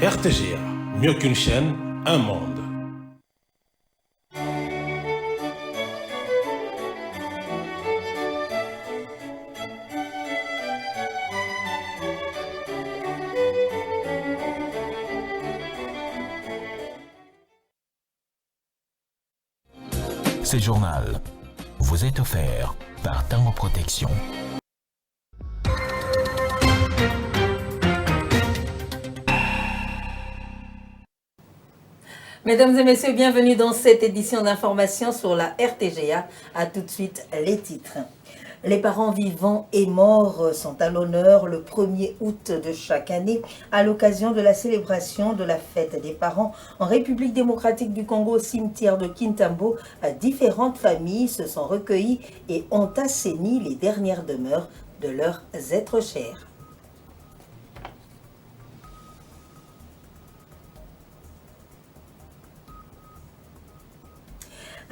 RTGA, mieux qu'une chaîne, un monde. Ce journal vous est offert par Tango Protection. Mesdames et messieurs, bienvenue dans cette édition d'information sur la RTGA. A tout de suite les titres. Les parents vivants et morts sont à l'honneur le 1er août de chaque année à l'occasion de la célébration de la fête des parents en République démocratique du Congo au cimetière de Kintambo. Différentes familles se sont recueillies et ont assaini les dernières demeures de leurs êtres chers.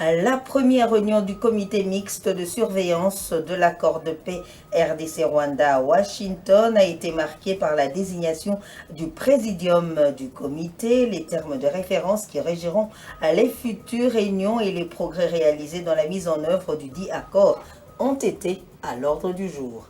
La première réunion du comité mixte de surveillance de l'accord de paix RDC-Rwanda à Washington a été marquée par la désignation du présidium du comité, les termes de référence qui régiront les futures réunions et les progrès réalisés dans la mise en œuvre du dit accord ont été à l'ordre du jour.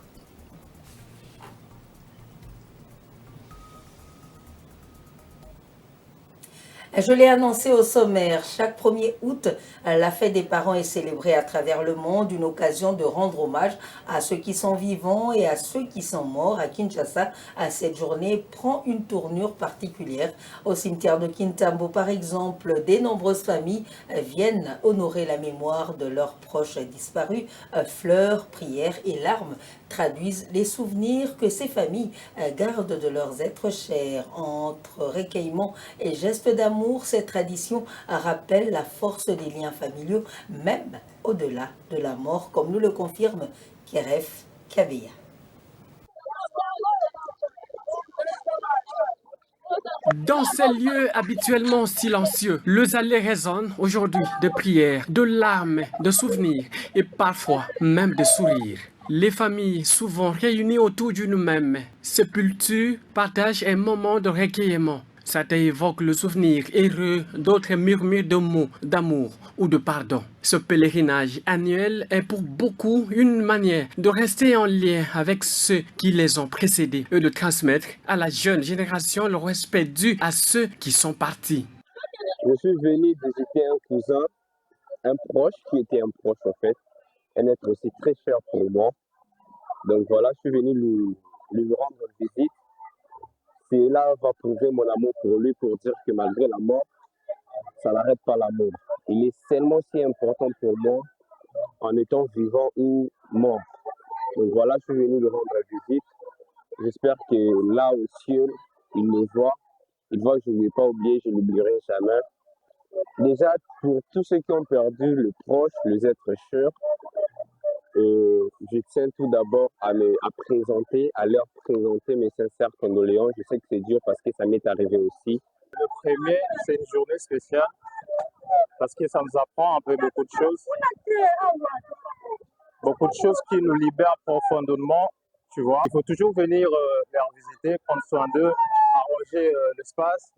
Je l'ai annoncé au sommaire, chaque 1er août, la fête des parents est célébrée à travers le monde, une occasion de rendre hommage à ceux qui sont vivants et à ceux qui sont morts. À Kinshasa, cette journée prend une tournure particulière. Au cimetière de Kintambo, par exemple, de nombreuses familles viennent honorer la mémoire de leurs proches disparus. Fleurs, prières et larmes traduisent les souvenirs que ces familles gardent de leurs êtres chers. Entre recueillement et gestes d'amour, cette tradition rappelle la force des liens familiaux, même au-delà de la mort, comme nous le confirme Keref Kabeya. Dans ces lieux habituellement silencieux, les allées résonnent aujourd'hui de prières, de larmes, de souvenirs et parfois même de sourires. Les familles, souvent réunies autour d'une même sépulture, partagent un moment de recueillement. Certains évoquent le souvenir heureux, d'autres murmurent de mots d'amour ou de pardon. Ce pèlerinage annuel est pour beaucoup une manière de rester en lien avec ceux qui les ont précédés et de transmettre à la jeune génération le respect dû à ceux qui sont partis. Je suis venu visiter un cousin, un proche qui était un proche en fait, un être aussi très cher pour moi. Donc voilà, je suis venu lui rendre visite. Cela va prouver mon amour pour lui, pour dire que malgré la mort, ça n'arrête pas l'amour. Il est tellement si important pour moi en étant vivant ou mort. Donc voilà, je suis venu lui rendre visite. J'espère que là au ciel, il me voit. Il voit que je ne l'ai pas oublié, je ne l'oublierai jamais. Déjà, pour tous ceux qui ont perdu le proche, les êtres chers, je tiens tout d'abord à leur présenter mes sincères condoléances. Je sais que c'est dur parce que ça m'est arrivé aussi. Le premier, c'est une journée spéciale parce que ça nous apprend un peu beaucoup de choses. Beaucoup de choses qui nous libèrent profondément, tu vois. Il faut toujours venir les visiter, prendre soin d'eux, arranger l'espace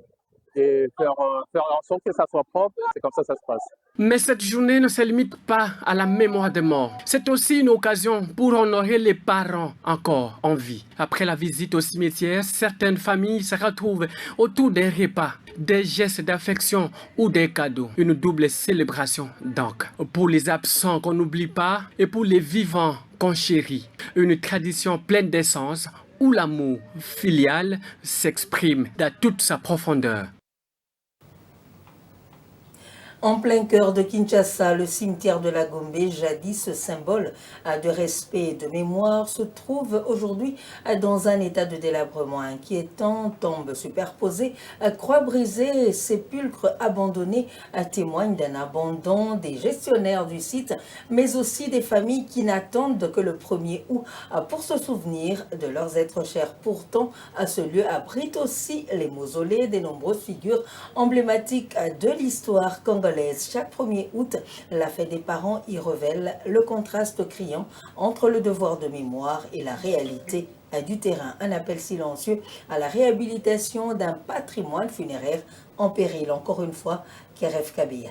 et faire en sorte que ça soit propre. C'est comme ça que ça se passe. Mais cette journée ne se limite pas à la mémoire des morts. C'est aussi une occasion pour honorer les parents encore en vie. Après la visite au cimetière, certaines familles se retrouvent autour des repas, des gestes d'affection ou des cadeaux. Une double célébration donc. Pour les absents qu'on n'oublie pas et pour les vivants qu'on chérit. Une tradition pleine d'essence où l'amour filial s'exprime dans toute sa profondeur. En plein cœur de Kinshasa, le cimetière de la Gombe, jadis symbole de respect et de mémoire, se trouve aujourd'hui dans un état de délabrement inquiétant. Tombes superposées, croix brisées et sépulcres abandonnés témoignent d'un abandon des gestionnaires du site, mais aussi des familles qui n'attendent que le 1er août pour se souvenir de leurs êtres chers. Pourtant, ce lieu abrite aussi les mausolées des nombreuses figures emblématiques de l'histoire congolaise. Chaque 1er août, la fête des parents y révèle le contraste criant entre le devoir de mémoire et la réalité du terrain. Un appel silencieux à la réhabilitation d'un patrimoine funéraire en péril. Encore une fois, Keref Kabia.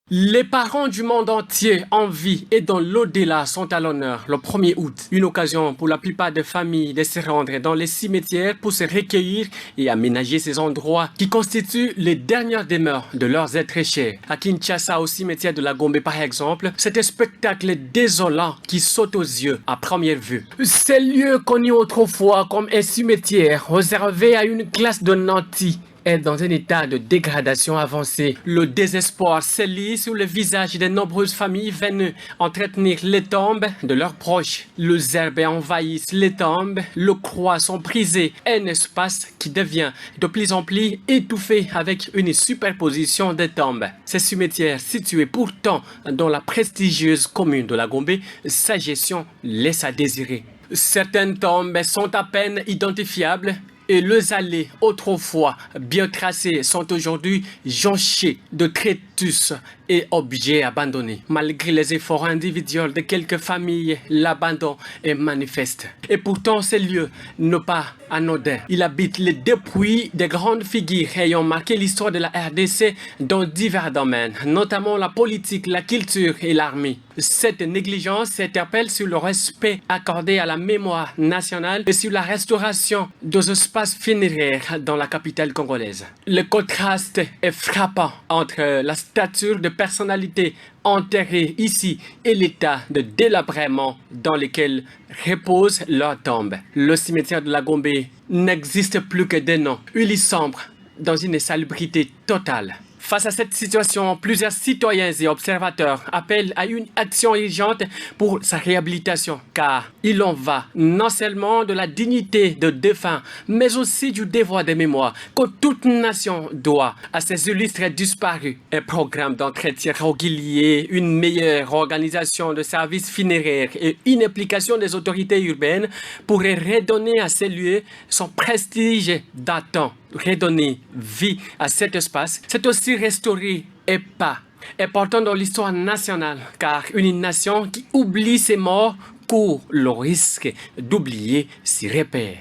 Les parents du monde entier en vie et dans l'au-delà sont à l'honneur le 1er août. Une occasion pour la plupart des familles de se rendre dans les cimetières pour se recueillir et aménager ces endroits qui constituent les dernières demeures de leurs êtres chers. À Kinshasa, au cimetière de la Gombe par exemple, c'est un spectacle désolant qui saute aux yeux à première vue. Ces lieux connus autrefois comme un cimetière réservé à une classe de nantis est dans un état de dégradation avancée. Le désespoir se lit sur le visage de nombreuses familles venues entretenir les tombes de leurs proches. Les herbes envahissent les tombes, les croix sont brisées, un espace qui devient de plus en plus étouffé avec une superposition de tombes. Ces cimetières situés pourtant dans la prestigieuse commune de la Gombe, sa gestion laisse à désirer. Certaines tombes sont à peine identifiables et les allées autrefois bien tracées sont aujourd'hui jonchées de traitus et objets abandonnés. Malgré les efforts individuels de quelques familles, l'abandon est manifeste. Et pourtant, ces lieux n'est pas anodin. Il habite les dépouilles des grandes figures ayant marqué l'histoire de la RDC dans divers domaines, notamment la politique, la culture et l'armée. Cette négligence s'interpelle sur le respect accordé à la mémoire nationale et sur la restauration des espaces funéraires dans la capitale congolaise. Le contraste est frappant entre la stature de personnalités enterrées ici et l'état de délabrement dans lequel reposent leurs tombes. Le cimetière de la Gombe n'existe plus que des noms. Il y sombre dans une salubrité totale. Face à cette situation, plusieurs citoyens et observateurs appellent à une action urgente pour sa réhabilitation, car il en va non seulement de la dignité de défunts, mais aussi du devoir de mémoire que toute nation doit à ses illustres disparus. Un programme d'entretien régulier, une meilleure organisation de services funéraires et une implication des autorités urbaines pourraient redonner à ces lieux son prestige datant. Redonner vie à cet espace, c'est aussi restaurer et pas important dans l'histoire nationale, car une nation qui oublie ses morts court le risque d'oublier ses repères.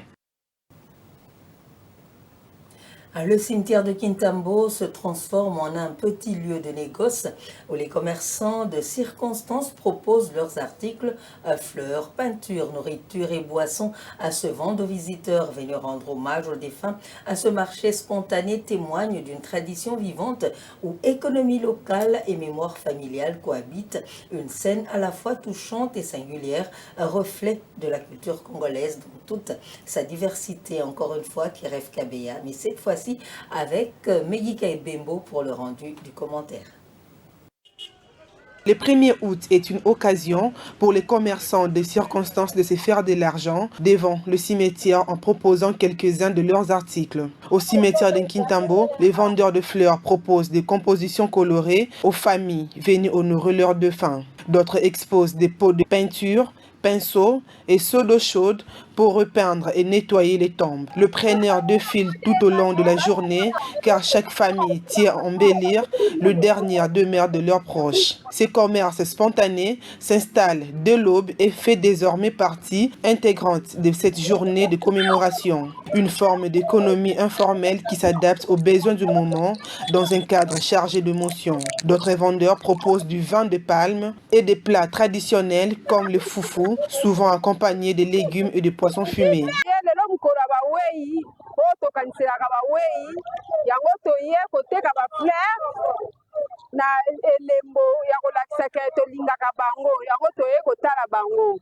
Le cimetière de Kintambo se transforme en un petit lieu de négoce où les commerçants de circonstances proposent leurs articles, fleurs, peintures, nourriture et boissons à se vendre aux visiteurs venus rendre hommage aux défunts. À ce marché spontané témoigne d'une tradition vivante où économie locale et mémoire familiale cohabitent. Une scène à la fois touchante et singulière, un reflet de la culture congolaise dans toute sa diversité. Encore une fois, Keref Kabea, mais cette fois-ci avec Megika et Bembo pour le rendu du commentaire. Le 1er août est une occasion pour les commerçants de circonstances de se faire de l'argent devant le cimetière en proposant quelques-uns de leurs articles. Au cimetière de Kintambo, les vendeurs de fleurs proposent des compositions colorées aux familles venues honorer leurs défunts. D'autres exposent des pots de peinture, pinceaux et seaux d'eau chaude pour repeindre et nettoyer les tombes. Le preneur défile tout au long de la journée car chaque famille tient à embellir le dernier demeure de leurs proches. Ces commerces spontanés s'installent dès l'aube et fait désormais partie intégrante de cette journée de commémoration. Une forme d'économie informelle qui s'adapte aux besoins du moment dans un cadre chargé d'émotions. D'autres vendeurs proposent du vin de palme et des plats traditionnels comme le foufou, souvent accompagnés de légumes et de poissons fumés. Na elembo ya kolakisa ke tolingaka bango yango toye kotala bango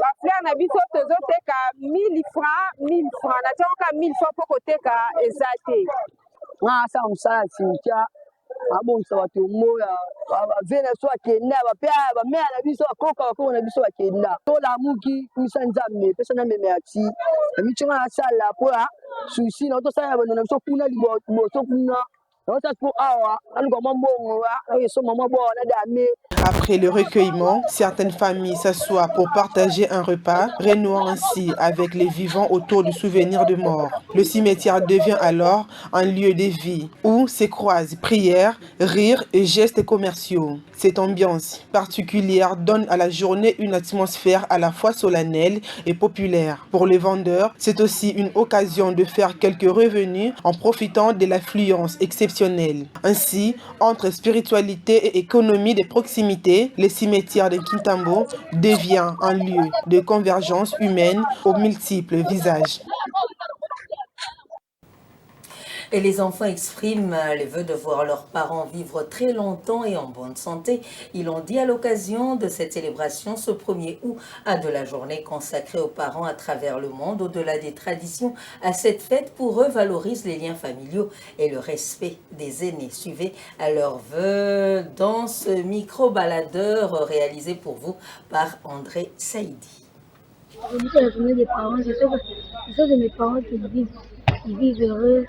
bafleur na biso tozoteka 1000 francs na tionka 1000 francs po koteka eza te ngasa msala simtia abonsa bato moya bavena so akenda bapea bamea na biso akoka bakoko na biso akenda tolamuki kumisa nzambe pesa na meme ati amichonga na sala po ya susi na tosala bano na biso kuna liboso kuna. Après le recueillement, certaines familles s'assoient pour partager un repas, renouant ainsi avec les vivants autour du souvenir de mort. Le cimetière devient alors un lieu de vie où se croisent prières, rires et gestes commerciaux. Cette ambiance particulière donne à la journée une atmosphère à la fois solennelle et populaire. Pour les vendeurs, c'est aussi une occasion de faire quelques revenus en profitant de l'affluence exceptionnelle. Ainsi, entre spiritualité et économie de proximité, le cimetière de Kintambo devient un lieu de convergence humaine aux multiples visages. Et les enfants expriment les vœux de voir leurs parents vivre très longtemps et en bonne santé. Ils l'ont dit à l'occasion de cette célébration ce 1er août de la journée consacrée aux parents à travers le monde. Au-delà des traditions, à cette fête pour eux valorise les liens familiaux et le respect des aînés. Suivez leurs vœux dans ce micro-baladeur réalisé pour vous par André Saïdi. Aujourd'hui, c'est la journée des parents. C'est ça de mes parents qui vivent heureux.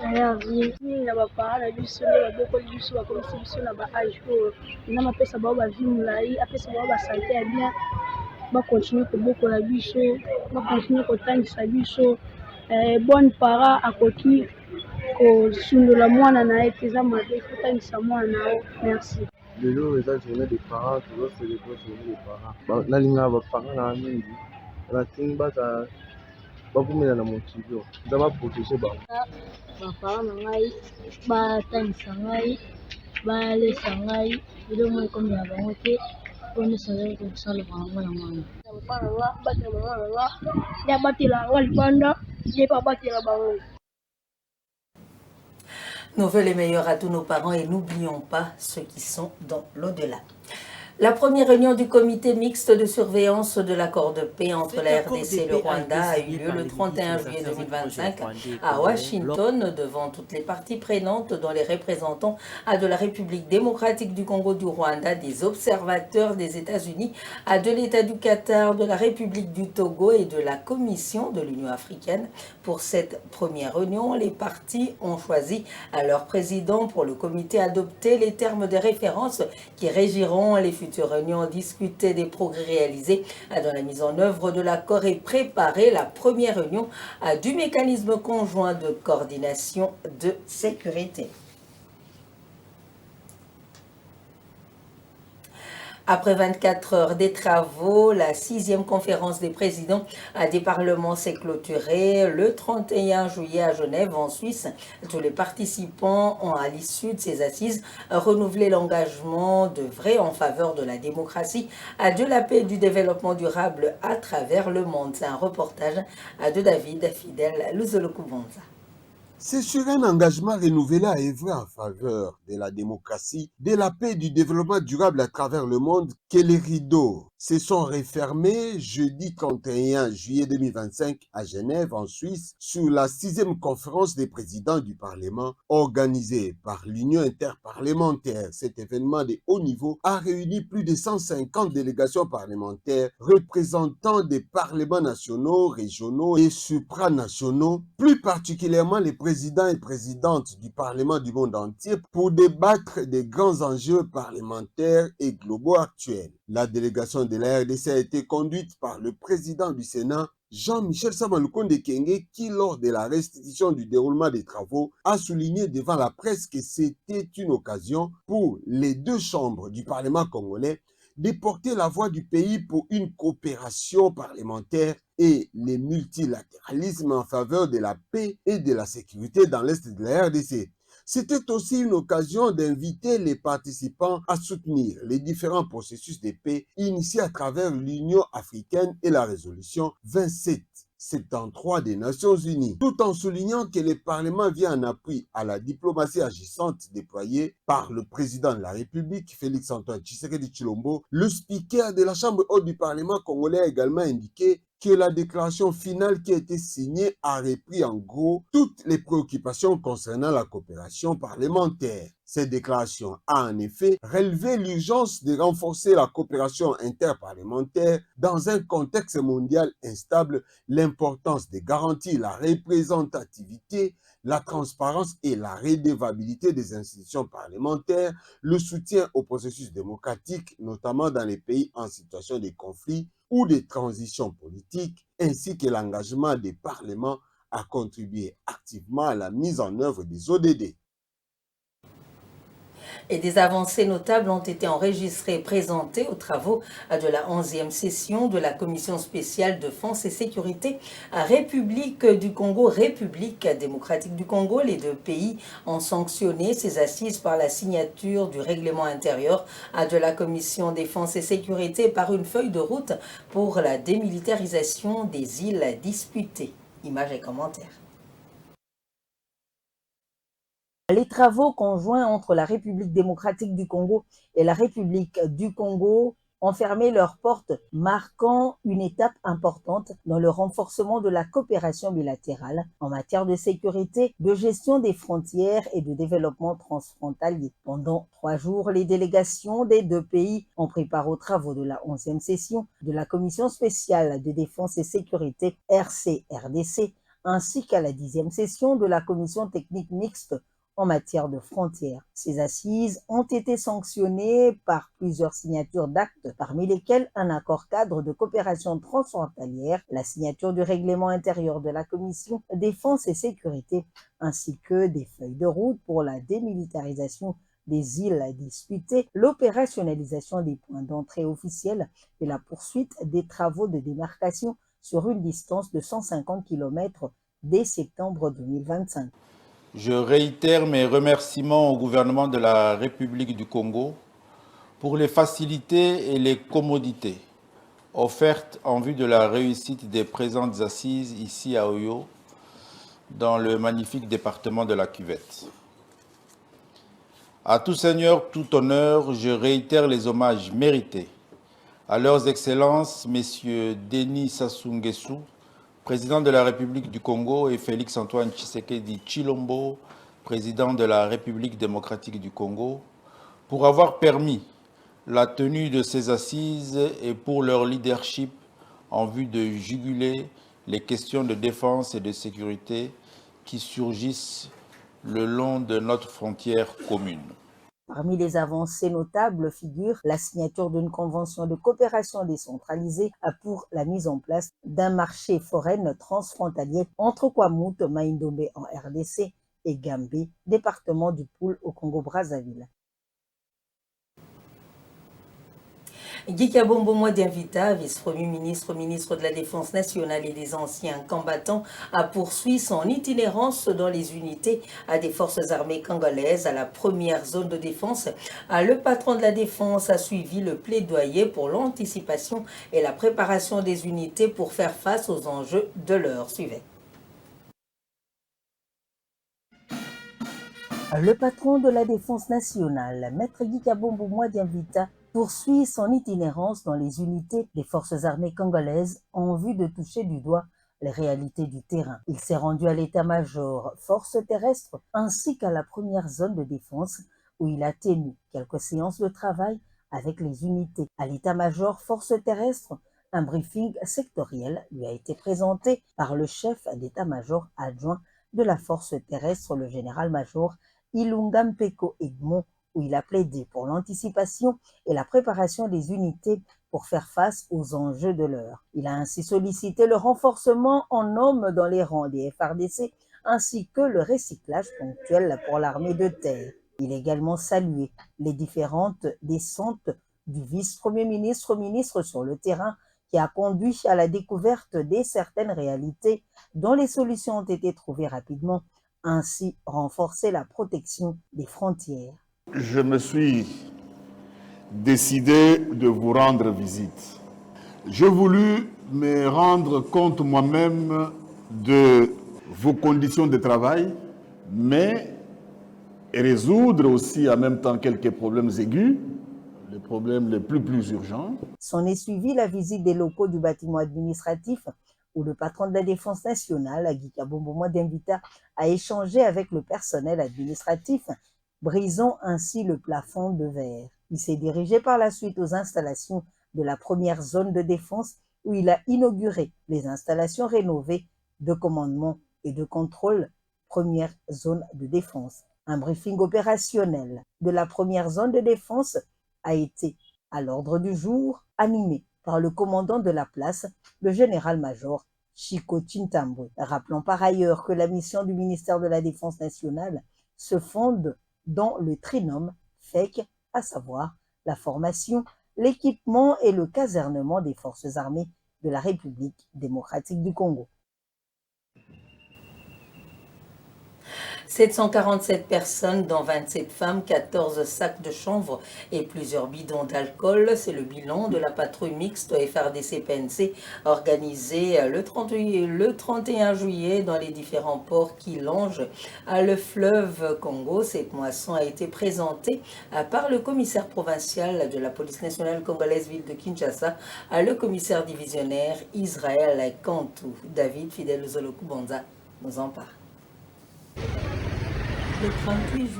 Na bapara na biso nde babokoli biso bakomisi biso na baage oyo na mapesa bao bavie molai apesa bao basante ya bien bakontinue kobokola biso bakontinue kotangisa biso bonne para akoki kosundola mwana na ye te eza mabe kotangisa mwana na yo. Merci. lelo eza journée des parents tozocelebre journée des parents nalingaka baparent na mingi natingi baza bavumela na motivio nza baprotege bango baparent na ngai batangisa ngai balesa ngai bilo moi ekomela bango te mpona esazali kosala bango na mwana papa na nga batela mama na nga nde abatela nga libanda nde mpe abatela bango. Nos voeux les meilleurs à tous nos parents et n'oublions pas ceux qui sont dans l'au-delà. La première réunion du comité mixte de surveillance de l'accord de paix entre la RDC et le Rwanda a eu lieu le 31 juillet 2025 à Washington devant toutes les parties prenantes dont les représentants de la République démocratique du Congo, du Rwanda, des observateurs des États-Unis, de l'État du Qatar, de la République du Togo et de la Commission de l'Union africaine. Pour cette première réunion, les partis ont choisi leur président pour le comité adopter les termes de référence qui régiront les futures réunions, discuter des progrès réalisés dans la mise en œuvre de l'accord et préparer la première réunion du mécanisme conjoint de coordination de sécurité. Après 24 heures des travaux, la 6e conférence des présidents des parlements s'est clôturée le 31 juillet à Genève, en Suisse. Tous les participants ont, à l'issue de ces assises, renouvelé l'engagement de vrai en faveur de la démocratie, de la paix et du développement durable à travers le monde. C'est un reportage de David Fidel Luzolo-Kubonza. C'est sur un engagement renouvelé à œuvrer en faveur de la démocratie, de la paix et du développement durable à travers le monde que les rideaux se sont refermés jeudi 31 juillet 2025 à Genève, en Suisse, sur la 6e conférence des présidents du Parlement organisée par l'Union interparlementaire. Cet événement de haut niveau a réuni plus de 150 délégations parlementaires représentant des parlements nationaux, régionaux et supranationaux, plus particulièrement les présidents et présidentes du Parlement du monde entier pour débattre des grands enjeux parlementaires et globaux actuels. La délégation de la RDC a été conduite par le président du Sénat, Jean-Michel Samalukonde Kenge, qui, lors de la restitution du déroulement des travaux, a souligné devant la presse que c'était une occasion pour les deux chambres du Parlement congolais de porter la voix du pays pour une coopération parlementaire et le multilatéralisme en faveur de la paix et de la sécurité dans l'Est de la RDC. C'était aussi une occasion d'inviter les participants à soutenir les différents processus de paix initiés à travers l'Union africaine et la résolution 2773 des Nations Unies, tout en soulignant que le Parlement vient en appui à la diplomatie agissante déployée par le président de la République, Félix Antoine Tshisekedi Tshilombo. Le speaker de la Chambre haute du Parlement congolais a également indiqué que la déclaration finale qui a été signée a repris en gros toutes les préoccupations concernant la coopération parlementaire. Cette déclaration a en effet relevé l'urgence de renforcer la coopération interparlementaire dans un contexte mondial instable, l'importance de garantir la représentativité, la transparence et la redevabilité des institutions parlementaires, le soutien au processus démocratique, notamment dans les pays en situation de conflit ou de transition politique, ainsi que l'engagement des parlements à contribuer activement à la mise en œuvre des ODD. Et des avancées notables ont été enregistrées et présentées aux travaux de la 11e session de la Commission spéciale défense et sécurité République du Congo, République démocratique du Congo. Les deux pays ont sanctionné ces assises par la signature du règlement intérieur de la Commission défense et sécurité par une feuille de route pour la démilitarisation des îles disputées. Images et commentaires. Les travaux conjoints entre la République démocratique du Congo et la République du Congo ont fermé leurs portes, marquant une étape importante dans le renforcement de la coopération bilatérale en matière de sécurité, de gestion des frontières et de développement transfrontalier. Pendant 3 jours, les délégations des deux pays ont pris part aux travaux de la 11e session de la Commission spéciale de défense et sécurité RCRDC, ainsi qu'à la 10e session de la Commission technique mixte en matière de frontières. Ces assises ont été sanctionnées par plusieurs signatures d'actes, parmi lesquels un accord cadre de coopération transfrontalière, la signature du règlement intérieur de la Commission défense et sécurité, ainsi que des feuilles de route pour la démilitarisation des îles disputées, l'opérationnalisation des points d'entrée officiels et la poursuite des travaux de démarcation sur une distance de 150 km dès septembre 2025. Je réitère mes remerciements au gouvernement de la République du Congo pour les facilités et les commodités offertes en vue de la réussite des présentes assises ici à Oyo, dans le magnifique département de la Cuvette. À tout seigneur, tout honneur, je réitère les hommages mérités à leurs excellences, messieurs Denis Sassou Nguesso, président de la République du Congo, et Félix-Antoine Tshisekedi Tshilombo, président de la République démocratique du Congo, pour avoir permis la tenue de ces assises et pour leur leadership en vue de juguler les questions de défense et de sécurité qui surgissent le long de notre frontière commune. Parmi les avancées notables figure la signature d'une convention de coopération décentralisée pour la mise en place d'un marché forain transfrontalier entre Kwamouth, Maïndombe en RDC et Gambé, département du Poul au Congo-Brazzaville. Guy Kabombo Mwadianvita, vice-premier ministre, ministre de la Défense nationale et des anciens combattants, a poursuivi son itinérance dans les unités des forces armées congolaises à la première zone de défense. Le patron de la défense a suivi le plaidoyer pour l'anticipation et la préparation des unités pour faire face aux enjeux de l'heure. Suivez. Le patron de la Défense nationale, Maître Guy Kabombo Mwadianvita, poursuit son itinérance dans les unités des forces armées congolaises en vue de toucher du doigt les réalités du terrain. Il s'est rendu à l'état-major forces terrestres ainsi qu'à la première zone de défense où il a tenu quelques séances de travail avec les unités. À l'état-major forces terrestres, un briefing sectoriel lui a été présenté par le chef d'état-major adjoint de la force terrestre, le général-major Ilunga Mpeko Edmond, où il a plaidé pour l'anticipation et la préparation des unités pour faire face aux enjeux de l'heure. Il a ainsi sollicité le renforcement en hommes dans les rangs des FARDC ainsi que le recyclage ponctuel pour l'armée de terre. Il a également salué les différentes descentes du vice-premier ministre, ministre sur le terrain, qui a conduit à la découverte de certaines réalités dont les solutions ont été trouvées rapidement, ainsi renforcer la protection des frontières. Je me suis décidé de vous rendre visite. J'ai voulu me rendre compte moi-même de vos conditions de travail, mais résoudre aussi en même temps quelques problèmes aigus, les problèmes les plus urgents. S'en est suivi la visite des locaux du bâtiment administratif où le patron de la Défense nationale, Guy Kabombo, invita à échanger avec le personnel administratif, brisant ainsi le plafond de verre. Il s'est dirigé par la suite aux installations de la première zone de défense où il a inauguré les installations rénovées de commandement et de contrôle, première zone de défense. Un briefing opérationnel de la première zone de défense a été à l'ordre du jour, animé par le commandant de la place, le général-major Chico Chintambo. Rappelons par ailleurs que la mission du ministère de la Défense nationale se fonde dans le trinôme FEC, à savoir la formation, l'équipement et le casernement des forces armées de la République démocratique du Congo. 747 personnes, dont 27 femmes, 14 sacs de chanvre et plusieurs bidons d'alcool. C'est le bilan de la patrouille mixte FRDC-PNC organisée le 31 juillet dans les différents ports qui longent le fleuve Congo. Cette moisson a été présentée par le commissaire provincial de la police nationale congolaise ville de Kinshasa, le commissaire divisionnaire Israël Kantou. David Fidel Zoloku-Bonza nous en parle.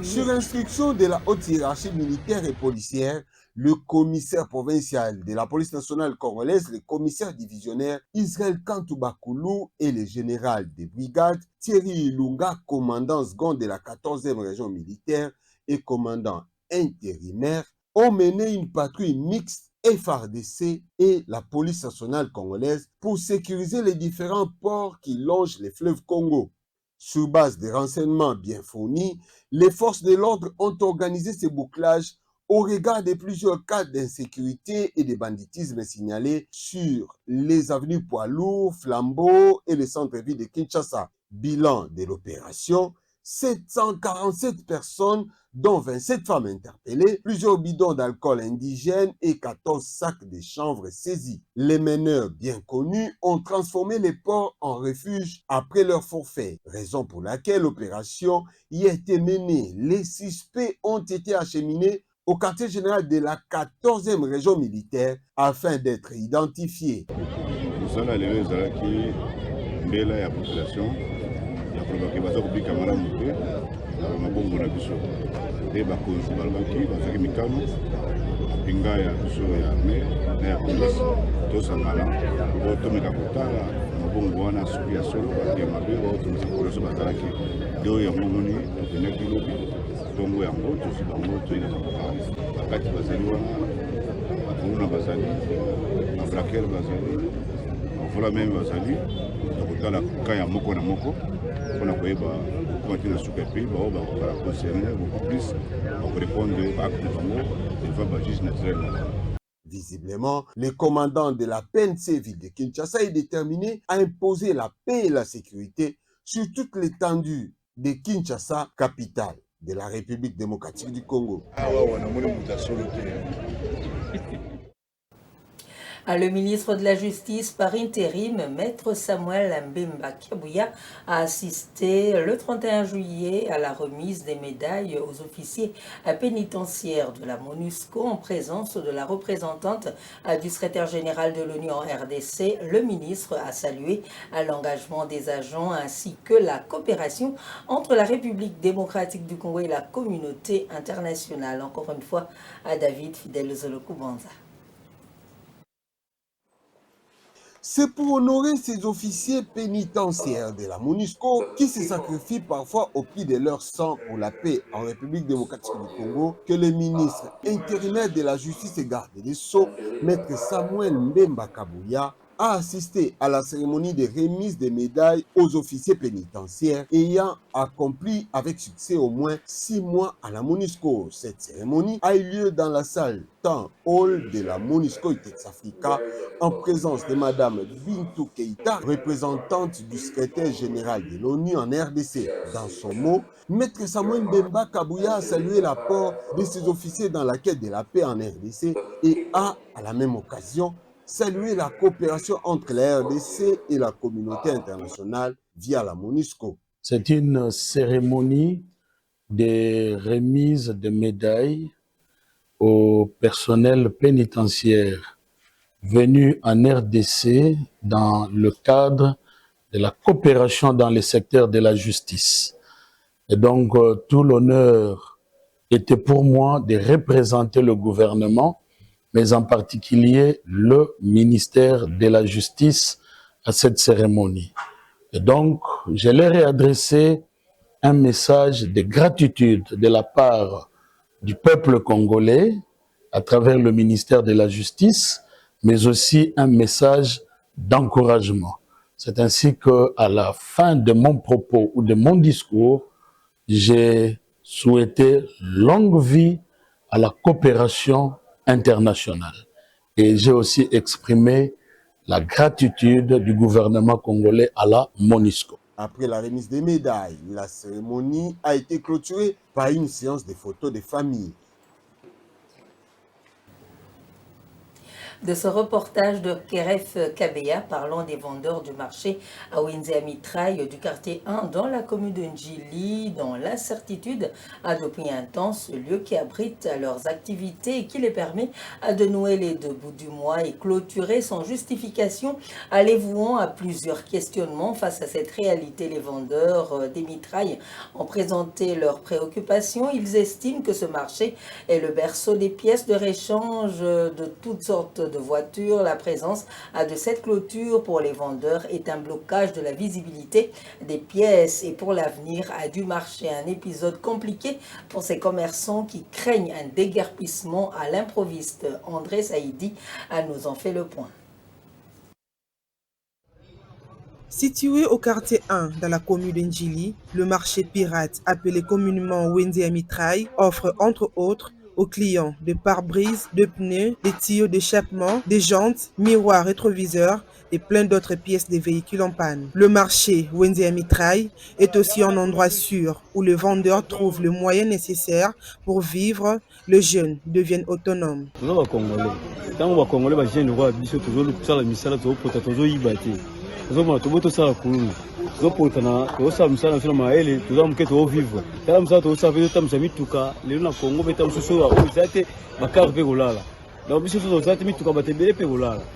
Sur instruction de la haute hiérarchie militaire et policière, le commissaire provincial de la police nationale congolaise, le commissaire divisionnaire Israël Kantou Bakoulou et le général des brigades Thierry Ilunga, commandant second de la 14e région militaire et commandant intérimaire, ont mené une patrouille mixte FRDC et la police nationale congolaise pour sécuriser les différents ports qui longent les fleuves Congo. Sur base des renseignements bien fournis, les forces de l'ordre ont organisé ces bouclages au regard de plusieurs cas d'insécurité et de banditisme signalés sur les avenues Poiloux, Flambeau et le centre-ville de Kinshasa. Bilan de l'opération, 747 personnes, dont 27 femmes interpellées, plusieurs bidons d'alcool indigène et 14 sacs de chanvre saisis. Les meneurs bien connus ont transformé les ports en refuge après leur forfait, raison pour laquelle l'opération y a été menée. Les suspects ont été acheminés au quartier général de la 14e région militaire afin d'être identifiés. Nous allons aller vers la population. Il y a provoqué baza kubika malamu te na mabongo na biso te bakonzi balobaki bazaki mikano pinga ya biso ya arme na ya polisi tosangana po tomeka kotala mabongo wana soki ya solo bato ya mabe oyo tomisa kolonso bazalaki nde oyo yango moni tokendaki lobi ntongo yango tosi bango toyinaka kokanisa bakati bazali wana bakuluna bazali babraker bazali bavola meme bazali tokotala ka ya moko na moko. On a continué à soutenir, on va concerner beaucoup plus, on va répondre à l'acte naturel. Visiblement, le commandant de la PNC ville de Kinshasa est déterminé à imposer la paix et la sécurité sur toute l'étendue de Kinshasa, capitale de la République démocratique du Congo. Le ministre de la Justice par intérim, Maître Samuel Mbemba Kabouya, a assisté le 31 juillet à la remise des médailles aux officiers pénitentiaires de la MONUSCO en présence de la représentante du secrétaire général de l'ONU en RDC. Le ministre a salué l'engagement des agents ainsi que la coopération entre la République démocratique du Congo et la communauté internationale. Encore une fois, à David Fidel Zoloku-Banza. C'est pour honorer ces officiers pénitentiaires de la MONUSCO qui se sacrifient parfois au prix de leur sang pour la paix en République démocratique du Congo que le ministre intérimaire de la Justice et garde des Sceaux, Maître Samuel Mbemba Kabouya, a assisté à la cérémonie de remise des médailles aux officiers pénitentiaires ayant accompli avec succès au moins 6 mois à la MONUSCO. Cette cérémonie a eu lieu dans la salle Town Hall de la MONUSCO Itex Africa en présence de Madame Bintou Keïta, représentante du secrétaire général de l'ONU en RDC. Dans son mot, Maître Samuel Mbemba Kabouya a salué l'apport de ces officiers dans la quête de la paix en RDC et a, à la même occasion, saluer la coopération entre la RDC et la communauté internationale via la MONUSCO. C'est une cérémonie de remise de médailles au personnel pénitentiaire venu en RDC dans le cadre de la coopération dans le secteur de la justice. Et donc, tout l'honneur était pour moi de représenter le gouvernement, mais en particulier le ministère de la Justice à cette cérémonie. Et donc, je leur ai adressé un message de gratitude de la part du peuple congolais à travers le ministère de la Justice, mais aussi un message d'encouragement. C'est ainsi qu'à la fin de mon propos ou de mon discours, j'ai souhaité longue vie à la coopération internationale. Et j'ai aussi exprimé la gratitude du gouvernement congolais à la MONUSCO. Après la remise des médailles, la cérémonie a été clôturée par une séance de photos de famille. De ce reportage de Keref Kabeya parlant des vendeurs du marché à Wenzea Mitraille du quartier 1 dans la commune de Ndjili, dans l'incertitude, a depuis un temps ce lieu qui abrite leurs activités et qui les permet de nouer les deux bouts du mois et clôturer sans justification, les vouant à plusieurs questionnements face à cette réalité. Les vendeurs des mitrailles ont présenté leurs préoccupations. Ils estiment que ce marché est le berceau des pièces de réchange de toutes sortes de voitures. La présence de cette clôture pour les vendeurs est un blocage de la visibilité des pièces et pour l'avenir du marché. Un épisode compliqué pour ces commerçants qui craignent un déguerpissement à l'improviste. André Saïdi nous en fait le point. Situé au quartier 1 dans la commune d'Ndjili, le marché pirate appelé communément Wenzea Mitraille offre entre autres aux clients des pare-brises, de pneus, des tuyaux d'échappement, des jantes, miroirs rétroviseurs et plein d'autres pièces des véhicules en panne. Le marché Wenzea Mitraille est aussi un endroit sûr où les vendeurs trouvent le moyen nécessaire pour vivre, les jeunes deviennent autonomes.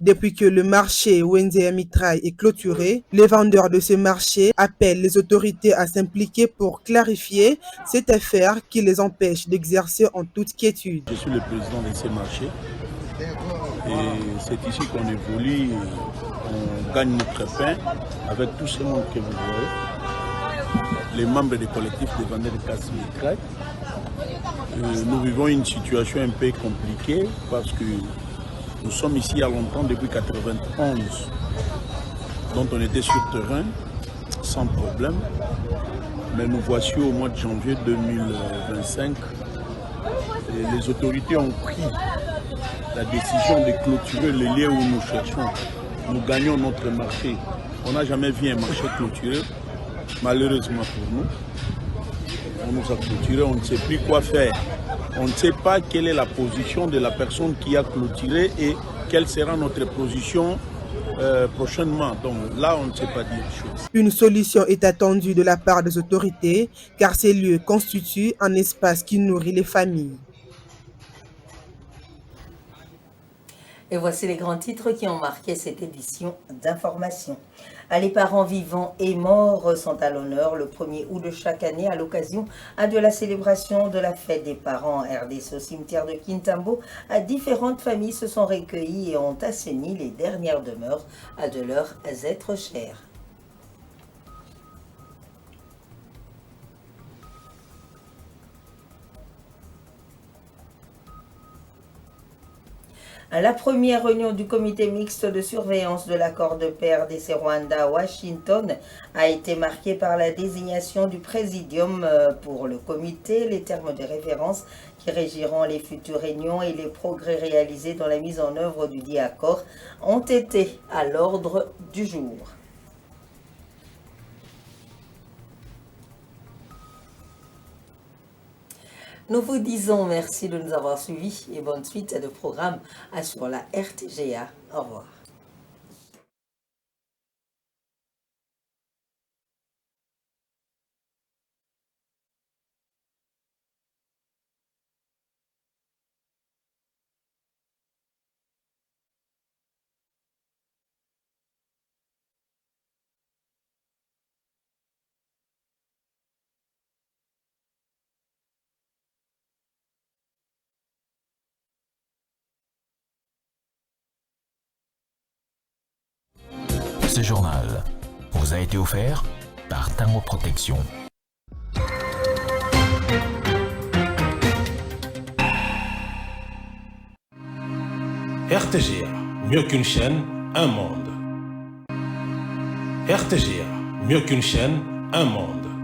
Depuis que le marché Wenzea Mitraille est clôturé, les vendeurs de ce marché appellent les autorités à s'impliquer pour clarifier cette affaire qui les empêche d'exercer en toute quiétude. Je suis le président de ces marchés et c'est ici qu'on évolue, on gagne notre pain avec tout ce monde que vous voyez, les membres des collectifs de vendeurs de casse mitraille. Nous vivons une situation un peu compliquée parce que nous sommes ici il y a longtemps, depuis 1991, dont on était sur terrain sans problème. Mais nous voici au mois de janvier 2025. Et les autorités ont pris la décision de clôturer les lieux où nous cherchons. Nous gagnons notre marché. On n'a jamais vu un marché clôturé, malheureusement pour nous. On nous a clôturé, on ne sait plus quoi faire. On ne sait pas quelle est la position de la personne qui a clôturé et quelle sera notre position prochainement. Donc là, on ne sait pas dire chose. Une solution est attendue de la part des autorités car ces lieux constituent un espace qui nourrit les familles. Et voici les grands titres qui ont marqué cette édition d'information. Les parents vivants et morts sont à l'honneur le 1er août de chaque année à l'occasion de la célébration de la fête des parents RDC au cimetière de Kintambo. Différentes familles se sont recueillies et ont assaini les dernières demeures de leurs êtres chers. La première réunion du comité mixte de surveillance de l'accord de paix RDC-Rwanda à Washington a été marquée par la désignation du présidium pour le comité. Les termes de référence qui régiront les futures réunions et les progrès réalisés dans la mise en œuvre du dit accord ont été à l'ordre du jour. Nous vous disons merci de nous avoir suivis et bonne suite de programme sur la RTGA. Au revoir. Ce journal vous a été offert par Tango Protection. RTGA, mieux qu'une chaîne, un monde. RTGA, mieux qu'une chaîne, un monde.